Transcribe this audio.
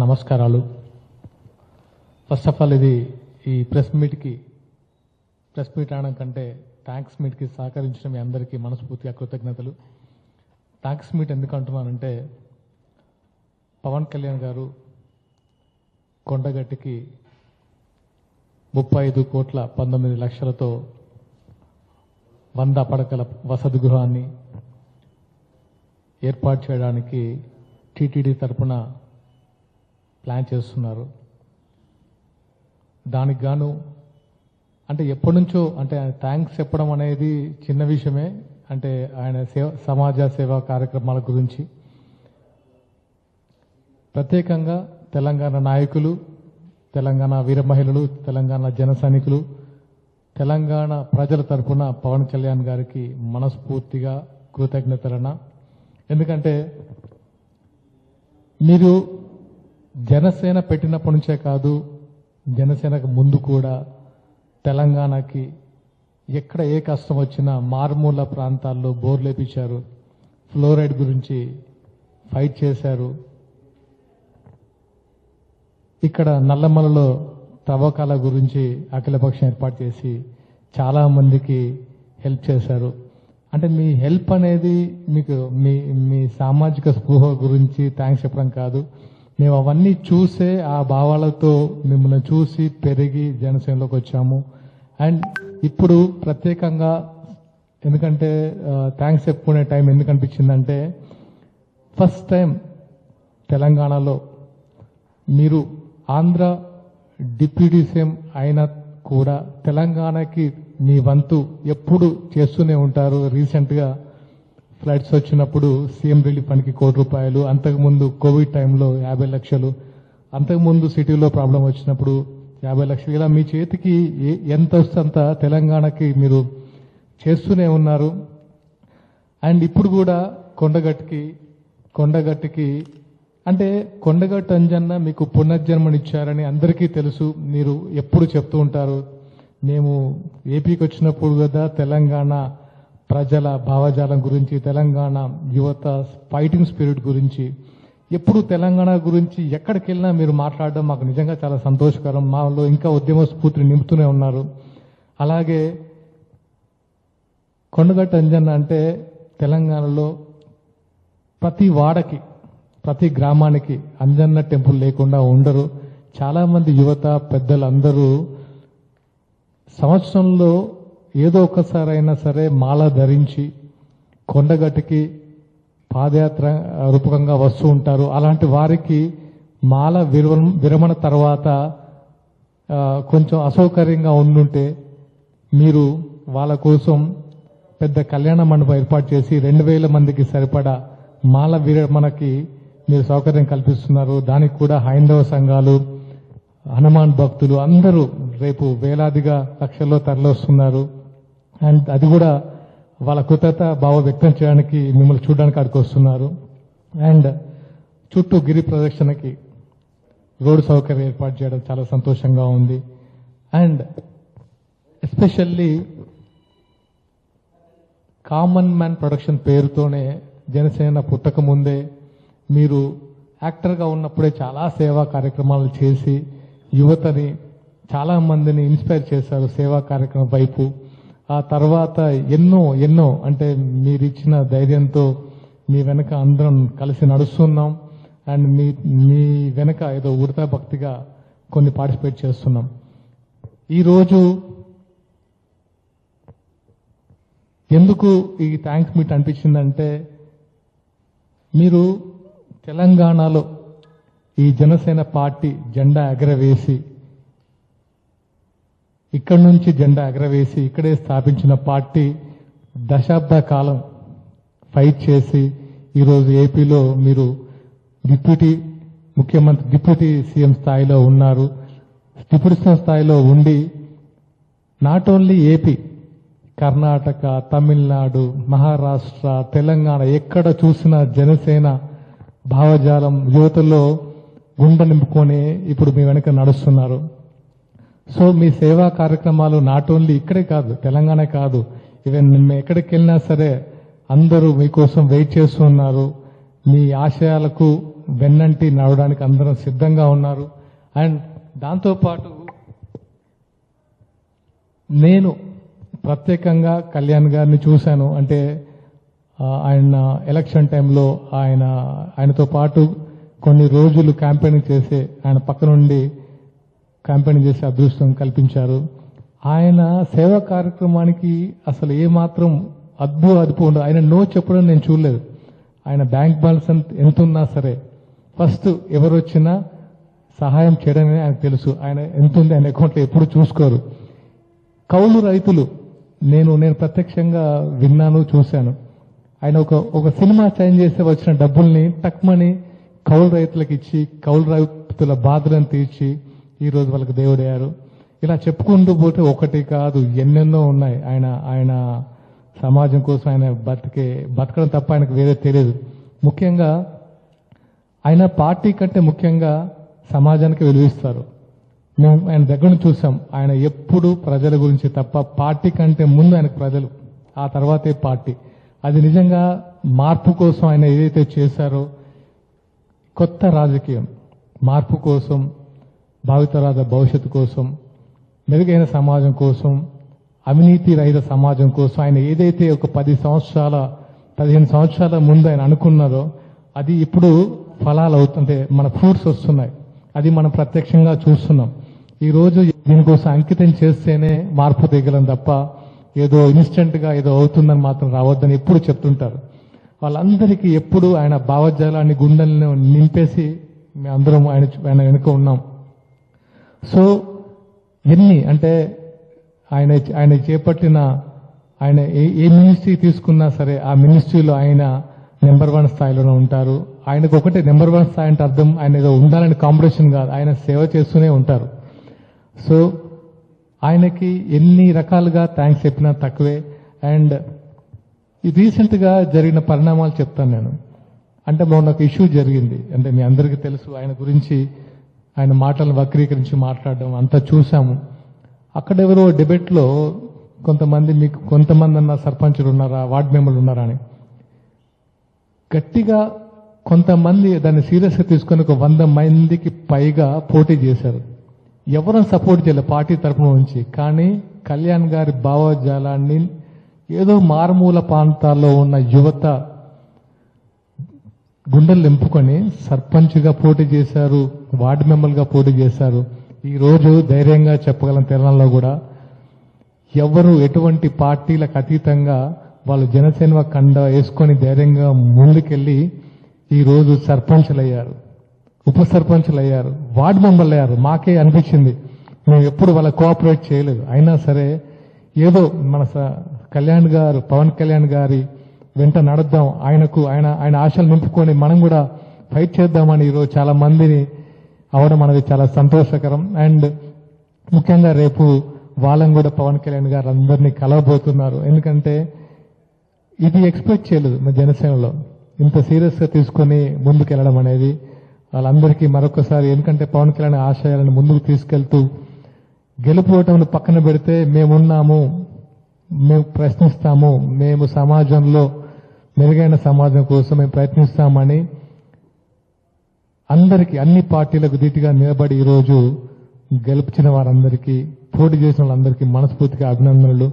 నమస్కారాలు. First of all ఇది ఈ ప్రెస్ మీట్ అనడం కంటే థ్యాంక్స్ మీట్కి సహకరించిన మీ అందరికీ మనస్ఫూర్తిగా కృతజ్ఞతలు. థ్యాంక్స్ మీట్ ఎందుకు అంటున్నానంటే పవన్ కళ్యాణ్ గారు కొండగట్టికి 35,19,00,000తో 100 పడకల వసతి గృహాన్ని ఏర్పాటు చేయడానికి టీటీడీ తరపున ప్లాన్ చేస్తున్నారు. దానికి గాను అంటే ఎప్పటి నుంచో అంటే థ్యాంక్స్ చెప్పడం అనేది చిన్న విషయమే. అంటే ఆయన సమాజ సేవా కార్యక్రమాల గురించి ప్రత్యేకంగా తెలంగాణ నాయకులు, తెలంగాణ వీర మహిళలు, తెలంగాణ జన సైనికులు, తెలంగాణ ప్రజల తరపున పవన్ కళ్యాణ్ గారికి మనస్ఫూర్తిగా కృతజ్ఞతలన్నా. ఎందుకంటే మీరు జనసేన పెట్టినప్పటి నుంచే కాదు, జనసేనకు ముందు కూడా తెలంగాణకి ఎక్కడ ఏ కష్టం వచ్చినా మారుమూల ప్రాంతాల్లో బోర్లు వేపించారు, ఫ్లోరైడ్ గురించి ఫైట్ చేశారు. ఇక్కడ నల్లమలలో తవ్వకాల గురించి అఖిలపక్షం ఏర్పాటు చేసి చాలా మందికి హెల్ప్ చేశారు. అంటే మీ హెల్ప్ అనేది మీకు మీ సామాజిక స్పృహ గురించి థ్యాంక్స్ చెప్పడం కాదు, మేము అవన్నీ చూసే ఆ భావాలతో మిమ్మల్ని చూసి పెరిగి జనసేనలోకి వచ్చాము. అండ్ ఇప్పుడు ప్రత్యేకంగా ఎందుకంటే థ్యాంక్స్ చెప్పుకునే టైం ఎందుకు అనిపించిందంటే ఫస్ట్ టైం తెలంగాణలో మీరు ఆంధ్ర డిప్యూటీ సీఎం అయినా కూడా తెలంగాణకి మీ వంతు ఎప్పుడు చేస్తూనే ఉంటారు. రీసెంట్గా ఫ్లడ్స్ వచ్చినప్పుడు సీఎం రిలీఫ్ ఫండ్కి ₹1,00,00,000, అంతకుముందు కోవిడ్ టైంలో 50 లక్షలు, అంతకుముందు సిటీలో ప్రాబ్లం వచ్చినప్పుడు 50 లక్షలు, ఇలా మీ చేతికి ఎంత వస్తే అంత తెలంగాణకి మీరు చేస్తూనే ఉన్నారు. అండ్ ఇప్పుడు కూడా కొండగట్టికి అంటే కొండగట్టు అంజన్న మీకు పునర్జన్మనిచ్చారని అందరికీ తెలుసు. మీరు ఎప్పుడు చెప్తూ ఉంటారు, మేము ఏపీకి వచ్చినప్పుడు కదా తెలంగాణ ప్రజల భావజాలం గురించి, తెలంగాణ యువత ఫైటింగ్ స్పిరిట్ గురించి, ఎప్పుడు తెలంగాణ గురించి ఎక్కడికి వెళ్ళినా మీరు మాట్లాడడం మాకు నిజంగా చాలా సంతోషకరం. మాలో ఇంకా ఉద్యమ స్ఫూర్తిని నింపుతూనే ఉన్నారు. అలాగే కొండగట్టు అంజన్న అంటే తెలంగాణలో ప్రతి వాడకి, ప్రతి గ్రామానికి అంజన్న టెంపుల్ లేకుండా ఉండరు. చాలామంది యువత పెద్దలు అందరూ సంవత్సరంలో ఏదో ఒక్కసారైనా సరే మాల ధరించి కొండగట్టుకి పాదయాత్ర రూపకంగా వస్తూ ఉంటారు. అలాంటి వారికి మాల విరమణ తర్వాత కొంచెం అసౌకర్యంగా ఉండుంటే మీరు వాళ్ళ కోసం పెద్ద కళ్యాణ మండపం ఏర్పాటు చేసి 2,000 మందికి సరిపడా మాల విరమణకి మీరు సౌకర్యం కల్పిస్తున్నారు. దానికి కూడా హైందవ సంఘాలు, హనుమాన్ భక్తులు అందరూ రేపు వేలాదిగా లక్షల్లో తరలిస్తున్నారు. అండ్ అది కూడా వాళ్ళ కృతజ్ఞత భావం వ్యక్తం చేయడానికి మిమ్మల్ని చూడడానికి అక్కడికి వస్తున్నారు. అండ్ చుట్టూ గిరి ప్రదక్షిణకి రోడ్డు సౌకర్యం ఏర్పాటు చేయడం చాలా సంతోషంగా ఉంది. And especially common man production పేరుతోనే జనసేన పుట్టక ముందే మీరు యాక్టర్గా ఉన్నప్పుడే చాలా సేవా కార్యక్రమాలు చేసి యువతని చాలా మందిని ఇన్స్పైర్ చేశారు సేవా కార్యక్రమం వైపు. ఆ తర్వాత ఎన్నో అంటే మీరు ఇచ్చిన ధైర్యంతో మీ వెనక అందరం కలిసి నడుస్తున్నాం. అండ్ మీ వెనక ఏదో ఉడతా భక్తిగా కొన్ని పార్టిసిపేట్ చేస్తున్నాం. ఈరోజు ఎందుకు ఈ థ్యాంక్స్ మీట్ అనిపించిందంటే మీరు తెలంగాణలో ఈ జనసేన పార్టీ జెండా ఎగరవేసి ఇక్కడి నుంచి జెండా ఎగరవేసి ఇక్కడే స్థాపించిన పార్టీ దశాబ్ద కాలం ఫైట్ చేసి ఈరోజు ఏపీలో మీరు డిప్యూటీ సీఎం స్థాయిలో ఉన్నారు. డిప్యూటీ సీఎం స్థాయిలో ఉండి not only AP, Karnataka, Tamil Nadu, Maharashtra, Telangana ఎక్కడ చూసినా జనసేన భావజాలం యువతలో గుండె నింపుకొని ఇప్పుడు మీ వెనక నడుస్తున్నారు. సో మీ సేవా కార్యక్రమాలు నాట్ ఓన్లీ ఇక్కడే కాదు, తెలంగాణ కాదు, ఈవెన్ ఎక్కడికి వెళ్ళినా సరే అందరూ మీకోసం వెయిట్ చేస్తున్నారు. మీ ఆశయాలకు వెన్నంటి నడవడానికి అందరం సిద్ధంగా ఉన్నారు. అండ్ దాంతోపాటు నేను ప్రత్యేకంగా కళ్యాణ్ గారిని చూశాను. అంటే ఆయన ఎలక్షన్ టైంలో ఆయనతో పాటు కొన్ని రోజులు క్యాంపెయినింగ్ చేసే, ఆయన పక్క నుండి క్యాంపెయినింగ్ చేసే అదృష్టం కల్పించారు. ఆయన సేవా కార్యక్రమానికి అసలు ఏమాత్రం అదుపు ఉండదు. ఆయన నో చెప్పడం నేను చూడలేదు. ఆయన బ్యాంక్ బ్యాలెన్స్ ఎంత ఉన్నా సరే ఫస్ట్ ఎవరు వచ్చినా సహాయం చేయడమే ఆయనకు తెలుసు. ఆయన ఎంత ఉంది ఆయన అకౌంట్లో ఎప్పుడు చూసుకోరు. కౌలు రైతులు నేను ప్రత్యక్షంగా విన్నాను, చూశాను. ఆయన ఒక సినిమా సైన్ చేస్తే వచ్చిన డబ్బుల్ని టక్మని కౌలు రైతులకు ఇచ్చి కౌలు రైతుల బాధలను తీర్చి ఈరోజు వాళ్ళకి దేవుడయ్యారు. ఇలా చెప్పుకుంటూ పోతే ఒకటి కాదు, ఎన్నెన్నో ఉన్నాయి. ఆయన సమాజం కోసం ఆయన బతకడం తప్ప ఆయనకు వేరే తెలియదు. ముఖ్యంగా ఆయన పార్టీ కంటే ముఖ్యంగా సమాజానికి వెలువిస్తారు. మేము ఆయన దగ్గర నుంచి చూసాం. ఆయన ఎప్పుడు ప్రజల గురించి తప్ప, పార్టీ కంటే ముందు ఆయనకు ప్రజలు, ఆ తర్వాతే పార్టీ. అది నిజంగా మార్పు కోసం ఆయన ఏదైతే చేశారో, కొత్త రాజకీయం మార్పు కోసం, భావితరాల భవిష్యత్తు కోసం, మెరుగైన సమాజం కోసం, అవినీతి రహిత సమాజం కోసం ఆయన ఏదైతే ఒక 15 సంవత్సరాల ముందు ఆయన అనుకున్నారో అది ఇప్పుడు ఫలాలు అవుతుంటే మన ఫ్రూట్స్ వస్తున్నాయి. అది మనం ప్రత్యక్షంగా చూస్తున్నాం. ఈ రోజు దీనికోసం అంకితం చేస్తేనే మార్పు తెగలం తప్ప ఏదో ఇన్స్టెంట్ గా ఏదో అవుతుందని మాత్రం రావద్దని ఎప్పుడు చెప్తుంటారు. వాళ్ళందరికీ ఎప్పుడు ఆయన భావజాలాన్ని గుండెలను నింపేసి మేమందరం ఆయన వెనుక ఉన్నాం. సో ఎన్ని అంటే ఆయన చేపట్టిన ఆయన ఏ మినిస్ట్రీ తీసుకున్నా సరే ఆ మినిస్ట్రీలో ఆయన నెంబర్ 1 స్థాయిలోనే ఉంటారు. ఆయనకు ఒకటే నెంబర్ 1 స్థాయి అంటే అర్థం ఆయన ఏదో ఉండాలని కాంపిటీషన్ కాదు, ఆయన సేవ చేస్తూనే ఉంటారు. సో ఆయనకి ఎన్ని రకాలుగా థ్యాంక్స్ చెప్పినా తక్కువే. అండ్ రీసెంట్ గా జరిగిన పరిణామాలు చెప్తాను నేను. అంటే మొన్న ఒక ఇష్యూ జరిగింది, అంటే మీ అందరికీ తెలుసు. ఆయన గురించి ఆయన మాటలను వక్రీకరించి మాట్లాడడం అంతా చూశాము. అక్కడ ఎవరో డిబేట్లో కొంతమంది అన్న సర్పంచులు ఉన్నారా, వార్డు మెంబర్లు ఉన్నారా అని గట్టిగా కొంతమంది దాన్ని సీరియస్ గా తీసుకుని ఒక 100 మందికి పైగా పోటీ చేశారు. ఎవరైనా సపోర్ట్ చేయలేదు పార్టీ తరఫున నుంచి. కానీ కళ్యాణ్ గారి భావజాలాన్ని ఏదో మారుమూల ప్రాంతాల్లో ఉన్న యువత గుండెలు నింపుకొని సర్పంచ్గా పోటీ చేశారు, వార్డు మెంబర్గా పోటీ చేశారు. ఈ రోజు ధైర్యంగా చెప్పగలం, తెలంగాణలో కూడా ఎవరు ఎటువంటి పార్టీలకు అతీతంగా వాళ్ళు జనసేన కండ వేసుకొని ధైర్యంగా ముందుకెళ్లి ఈ రోజు సర్పంచ్లు అయ్యారు, ఉప సర్పంచ్లు అయ్యారు, వార్డు మెంబర్లు అయ్యారు. మాకే అనిపించింది మేము ఎప్పుడు వాళ్ళ కోఆపరేట్ చేయలేదు. అయినా సరే ఏదో మన పవన్ కళ్యాణ్ గారి వెంట నడుద్దాం, ఆయన ఆశలు నింపుకొని మనం కూడా ఫైట్ చేద్దామని ఈరోజు చాలా మందిని అవడం అనేది చాలా సంతోషకరం. అండ్ ముఖ్యంగా రేపు వాళ్ళని కూడా పవన్ కళ్యాణ్ గారు అందరినీ కలవబోతున్నారు. ఎందుకంటే ఇది ఎక్స్పెక్ట్ చేయలేదు మన జనసేనలో, ఇంత సీరియస్ గా తీసుకొని ముందుకెళ్లడం అనేది. వాళ్ళందరికీ మరొకసారి, ఎందుకంటే పవన్ కళ్యాణ్ ఆశయాలను ముందుకు తీసుకెళ్తూ గెలుపోవటం పక్కన పెడితే మేమున్నాము, మేము ప్రశ్నిస్తాము, మేము సమాజంలో మెరుగైన సమాజం కోసం మేము ప్రయత్నిస్తామని అందరికీ, అన్ని పార్టీలకు ధీటుగా నిలబడి ఈరోజు గెలిపించిన వారందరికీ, పోటీ చేసిన వాళ్ళందరికీ మనస్ఫూర్తిగా అభినందనలు.